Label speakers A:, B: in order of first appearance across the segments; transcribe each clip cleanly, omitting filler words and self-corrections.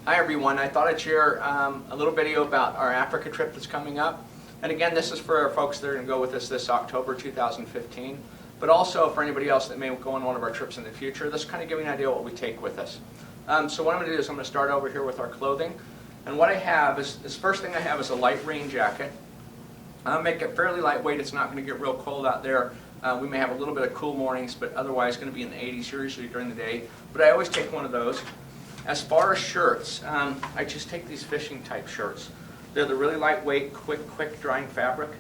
A: Hi everyone, I thought I'd share a little video about our Africa trip that's coming up. And again, this is for our folks that are going to go with us this October 2015, but also for anybody else that may go on one of our trips in the future. This kind of give you an idea of what we take with us. So what I'm going to do is I'm going to start over here with our clothing. And what I have is, this first thing I have is a light rain jacket. I'll make it fairly lightweight. It's not going to get real cold out there. We may have a little bit of cool mornings, but otherwise going to be in the 80s usually during the day. But I always take one of those. As far as shirts, I just take these fishing type shirts. They're the really lightweight, quick drying fabric.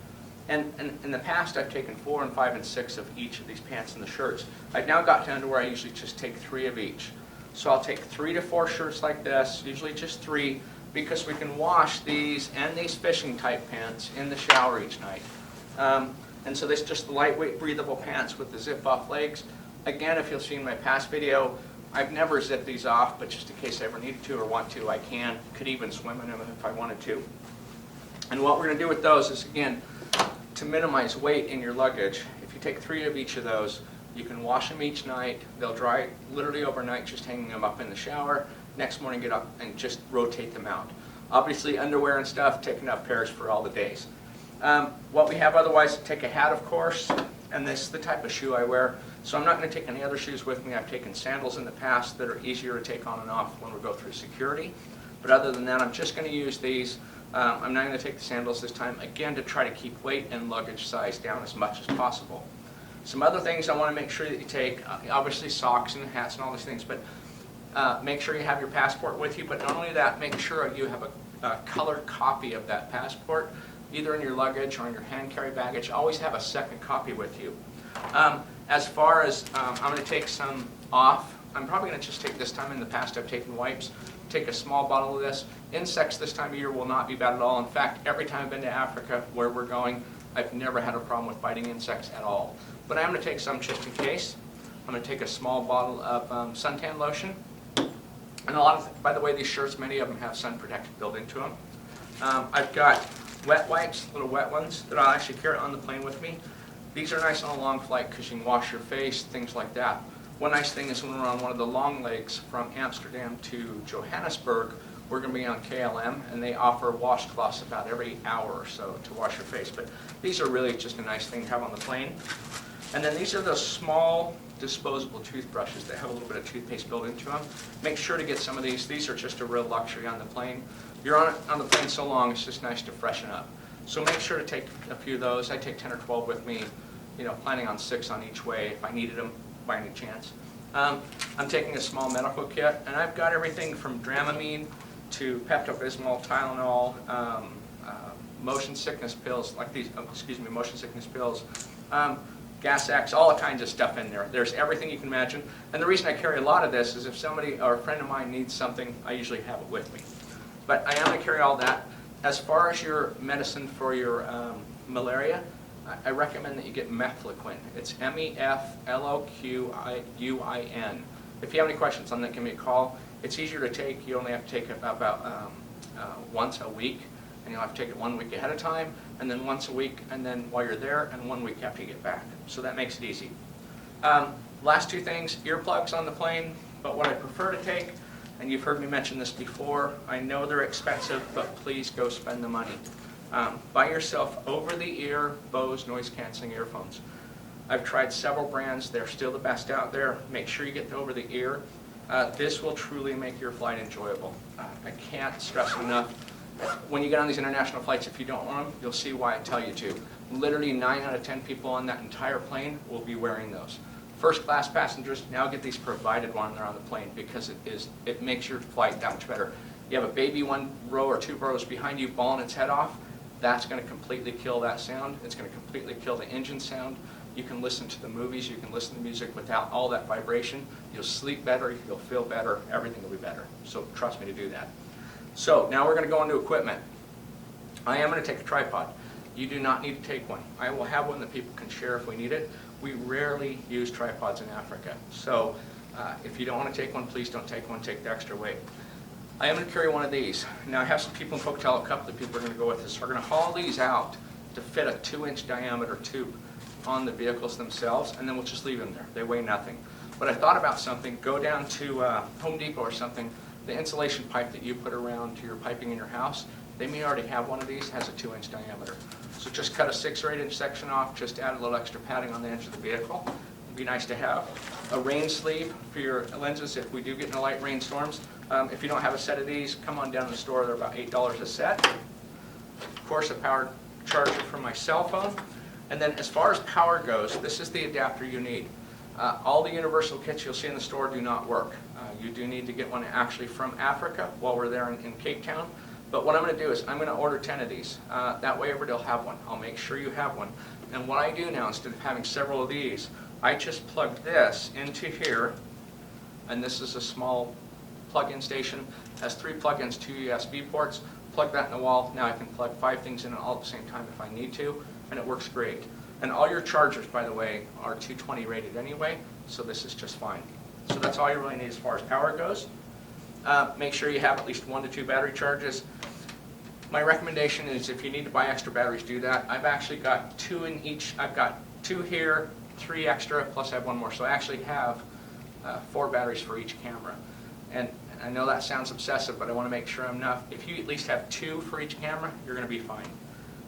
A: And in the past I've taken 4 and 5 and 6 of each of these pants and the shirts. I've now got down to where I usually just take 3 of each. So I'll take 3 to 4 shirts like this, usually just 3, because we can wash these and these fishing type pants in the shower each night. And so this is just the lightweight breathable pants with the zip off legs. Again, if you'll see in my past video, I've never zipped these off, but just in case I ever needed to or want to, I can. Could even swim in them if I wanted to. And what we're going to do with those is, again, to minimize weight in your luggage. If you take 3 of each of those, you can wash them each night. They'll dry literally overnight, just hanging them up in the shower. Next morning, get up and just rotate them out. Obviously, underwear and stuff, take enough pairs for all the days. What we have otherwise, take a hat, of course, and this is the type of shoe I wear. So I'm not going to take any other shoes with me. I've taken sandals in the past that are easier to take on and off when we go through security. But other than that, I'm just going to use these. I'm not going to take the sandals this time, again, to try to keep weight and luggage size down as much as possible. Some other things I want to make sure that you take, obviously socks and hats and all these things, but make sure you have your passport with you. But not only that, make sure you have a colored copy of that passport, either in your luggage or in your hand carry baggage. Always have a second copy with you. As far as, I'm going to take some off. I'm probably going to just take this time. In the past I've taken wipes. Take a small bottle of this. Insects this time of year will not be bad at all. In fact, every time I've been to Africa where we're going, I've never had a problem with biting insects at all. But I'm going to take some just in case. I'm going to take a small bottle of suntan lotion. And a lot of, by the way, these shirts, many of them have sun protectant built into them. I've got wet wipes, little wet ones, that I'll actually carry on the plane with me. These are nice on a long flight because you can wash your face, things like that. One nice thing is when we're on one of the long legs from Amsterdam to Johannesburg, we're going to be on KLM, and they offer washcloths about every hour or so to wash your face. But these are really just a nice thing to have on the plane. And then these are those small disposable toothbrushes that have a little bit of toothpaste built into them. Make sure to get some of these. These are just a real luxury on the plane. You're on the plane so long, it's just nice to freshen up. So make sure to take a few of those. I take 10 or 12 with me, planning on 6 on each way if I needed them by any chance. I'm taking a small medical kit, and I've got everything from Dramamine to Pepto-Bismol, Tylenol, motion sickness pills, like these, motion sickness pills, Gas X, all kinds of stuff in there. There's everything you can imagine. And the reason I carry a lot of this is if somebody or a friend of mine needs something, I usually have it with me. But I am going to carry all that. As far as your medicine for your malaria, I recommend that you get mefloquine. It's MEFLOQUIN. If you have any questions on that, give me a call. It's easier to take. You only have to take it about once a week, and you'll have to take it 1 week ahead of time, and then once a week, and then while you're there, and 1 week after you get back. So that makes it easy. Last 2 things, earplugs on the plane, but what I prefer to take, and you've heard me mention this before, I know they're expensive, but please go spend the money. Buy yourself over-the-ear Bose noise-canceling earphones. I've tried several brands. They're still the best out there. Make sure you get the over-the-ear. This will truly make your flight enjoyable. I can't stress it enough. When you get on these international flights, if you don't want them, you'll see why I tell you to. Literally 9 out of 10 people on that entire plane will be wearing those. First class passengers now get these provided while they're on the plane because it makes your flight that much better. You have a baby 1 row or 2 rows behind you bawling its head off. That's going to completely kill that sound. It's going to completely kill the engine sound. You can listen to the movies, you can listen to music without all that vibration. You'll sleep better, you'll feel better, everything will be better. So trust me to do that. So now we're going to go into equipment. I am going to take a tripod. You do not need to take one. I will have one that people can share if we need it. We rarely use tripods in Africa. So if you don't want to take one, please don't take one, take the extra weight. I am going to carry one of these. Now I have some people in Pocatello, a couple of people are going to go with us. We're going to haul these out to fit a 2-inch diameter tube on the vehicles themselves, and then we'll just leave them there. They weigh nothing. But I thought about something, go down to Home Depot or something, the insulation pipe that you put around to your piping in your house, they may already have one of these, has a 2-inch diameter. So just cut a 6 or 8-inch section off, just add a little extra padding on the edge of the vehicle. It'd be nice to have. A rain sleeve for your lenses if we do get into light rainstorms. If you don't have a set of these, come on down to the store, they're about $8 a set. Of course, a power charger for my cell phone. And then as far as power goes, this is the adapter you need. All the universal kits you'll see in the store do not work. You do need to get one actually from Africa while we're there in Cape Town. But what I'm going to do is I'm going to order 10 of these. That way everybody will have one. I'll make sure you have one. And what I do now, instead of having several of these, I just plug this into here. And this is a small plug-in station. It has 3 plug-ins, 2 USB ports. Plug that in the wall. Now I can plug 5 things in all at the same time if I need to. And it works great. And all your chargers, by the way, are 220 rated anyway, so this is just fine. So that's all you really need as far as power goes. Make sure you have at least 1 to 2 battery charges. My recommendation is if you need to buy extra batteries, do that. I've actually got 2 in each. I've got 2 here, 3 extra, plus I have 1 more. So I actually have 4 batteries for each camera. And I know that sounds obsessive, but I want to make sure I'm enough. If you at least have 2 for each camera, you're going to be fine.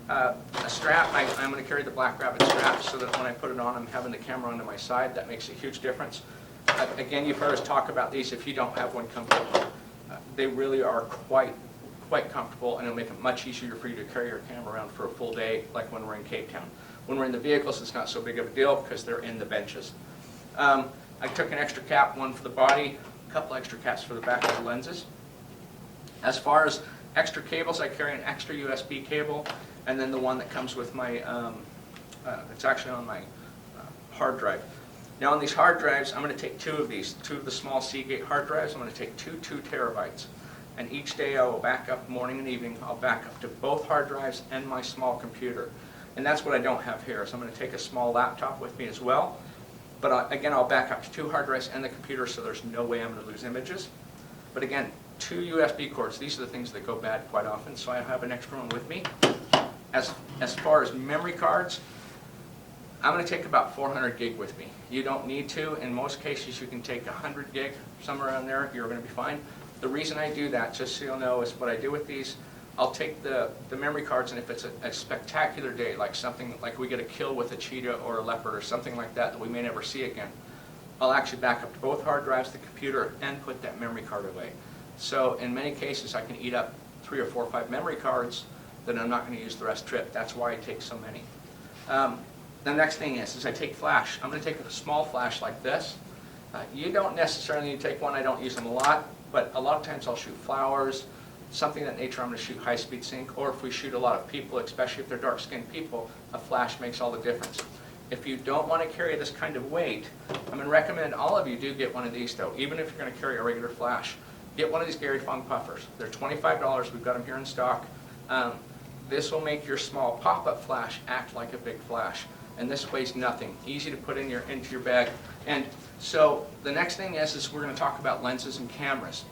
A: A strap, I'm going to carry the Black Rabbit strap so that when I put it on, I'm having the camera onto my side. That makes a huge difference. Again, you've heard us talk about these. If you don't have one, come get one. They really are quite comfortable, and it'll make it much easier for you to carry your camera around for a full day, like when we're in Cape Town. When we're in the vehicles, it's not so big of a deal because they're in the benches. I took an extra cap, one for the body, a couple extra caps for the back of the lenses. As far as extra cables, I carry an extra USB cable, and then the one that comes with my, it's actually on my hard drive. Now on these hard drives, I'm going to take 2 of these, 2 of the small Seagate hard drives. I'm going to take 2 terabytes. And each day I will back up, morning and evening, I'll back up to both hard drives and my small computer. And that's what I don't have here. So I'm going to take a small laptop with me as well. But again, I'll back up to 2 hard drives and the computer, so there's no way I'm going to lose images. But again, 2 USB cords. These are the things that go bad quite often, so I have an extra one with me. As far as memory cards, I'm going to take about 400 gig with me. You don't need to. In most cases, you can take 100 gig, somewhere around there. You're going to be fine. The reason I do that, just so you'll know, is what I do with these. I'll take the memory cards, and if it's a spectacular day, like something like we get a kill with a cheetah or a leopard or something like that that we may never see again, I'll actually back up to both hard drives, the computer, and put that memory card away. So in many cases, I can eat up 3 or 4 or 5 memory cards that I'm not going to use the rest trip. That's why I take so many. The next thing is I take flash. I'm going to take a small flash like this. You don't necessarily need to take one. I don't use them a lot, but a lot of times I'll shoot flowers, something of that nature. I'm going to shoot high-speed sync, or if we shoot a lot of people, especially if they're dark-skinned people, a flash makes all the difference. If you don't want to carry this kind of weight, I'm going to recommend all of you do get one of these, though, even if you're going to carry a regular flash. Get one of these Gary Fung puffers. They're $25. We've got them here in stock. This will make your small pop-up flash act like a big flash. And this weighs nothing. Easy to put into your bag. And so the next thing is we're going to talk about lenses and cameras.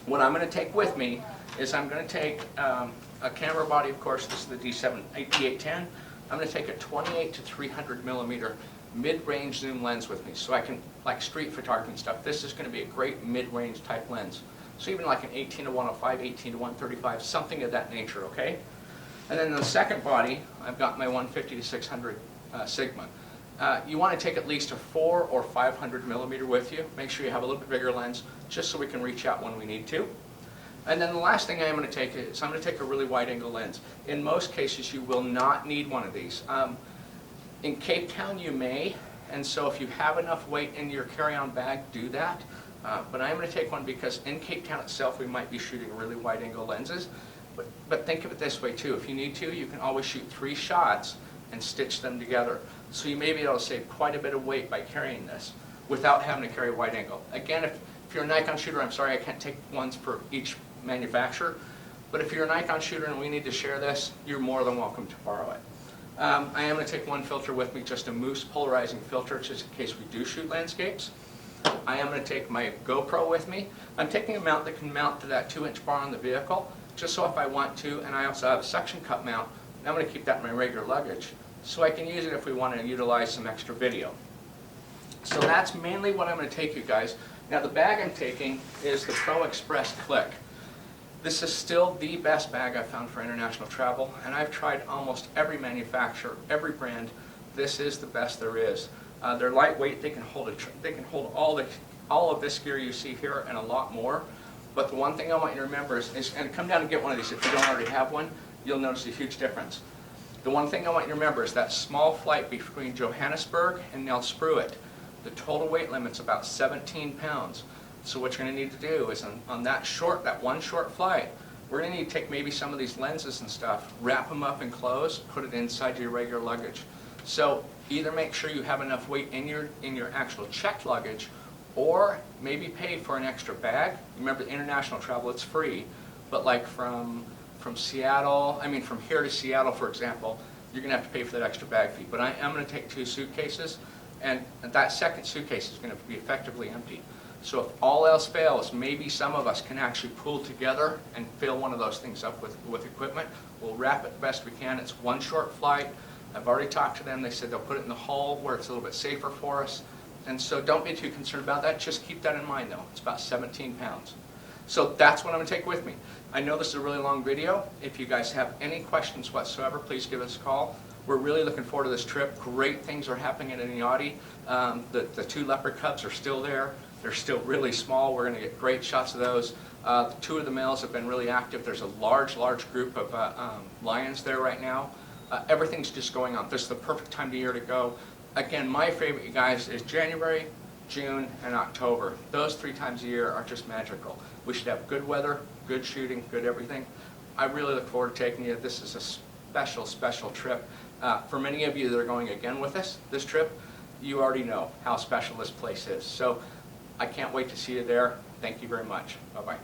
A: What I'm going to take with me is I'm going to take a camera body, of course. This is the D810. I'm going to take a 28 to 300 millimeter mid-range zoom lens with me, so I can, like street photography and stuff, this is going to be a great mid-range type lens. So even like an 18 to 105, 18 to 135, something of that nature, okay? And then the second body, I've got my 150 to 600 Sigma. You want to take at least a 400 or 500 millimeter with you. Make sure you have a little bit bigger lens, just so we can reach out when we need to. And then the last thing I'm going to take is I'm going to take a really wide angle lens. In most cases, you will not need one of these. In Cape Town, you may, and so if you have enough weight in your carry-on bag, do that. But I'm going to take one because in Cape Town itself, we might be shooting really wide angle lenses. But think of it this way too. If you need to, you can always shoot 3 shots and stitch them together. So you may be able to save quite a bit of weight by carrying this without having to carry wide angle. Again, if you're a Nikon shooter, I'm sorry I can't take ones for each manufacturer. But if you're a Nikon shooter and we need to share this, you're more than welcome to borrow it. I am going to take one filter with me, just a Moose polarizing filter, just in case we do shoot landscapes. I am going to take my GoPro with me. I'm taking a mount that can mount to that 2-inch bar on the vehicle, just so if I want to, and I also have a suction cup mount, and I'm going to keep that in my regular luggage, so I can use it if we want to utilize some extra video. So that's mainly what I'm going to take, you guys. Now the bag I'm taking is the Pro Express Click. This is still the best bag I've found for international travel, and I've tried almost every manufacturer, every brand. This is the best there is. They're lightweight. They can hold all of this gear you see here and a lot more. But the one thing I want you to remember is, and come down and get one of these if you don't already have one, you'll notice a huge difference. The one thing I want you to remember is that small flight between Johannesburg and Nelspruit, the total weight limit's about 17 pounds. So what you're going to need to do is on that one short flight, we're going to need to take maybe some of these lenses and stuff, wrap them up in clothes, put it inside your regular luggage. So either make sure you have enough weight in your actual checked luggage, or maybe pay for an extra bag. Remember, international travel, it's free, but like from Seattle, from here to Seattle, for example, you're going to have to pay for that extra bag fee. But I am going to take 2 suitcases, and that second suitcase is going to be effectively empty. So if all else fails, maybe some of us can actually pull together and fill one of those things up with equipment. We'll wrap it the best we can. It's one short flight. I've already talked to them. They said they'll put it in the hull where it's a little bit safer for us. And so don't be too concerned about that. Just keep that in mind, though. It's about 17 pounds. So that's what I'm going to take with me. I know this is a really long video. If you guys have any questions whatsoever, please give us a call. We're really looking forward to this trip. Great things are happening at Inyati. The 2 leopard cubs are still there. They're still really small. We're going to get great shots of those. 2 of the males have been really active. There's a large group of lions there right now. Everything's just going on. This is the perfect time of year to go. Again, my favorite, you guys, is January, June, and October. Those 3 times a year are just magical. We should have good weather, good shooting, good everything. I really look forward to taking you. This is a special, special trip. For many of you that are going again with us, this trip, you already know how special this place is. So I can't wait to see you there. Thank you very much. Bye-bye.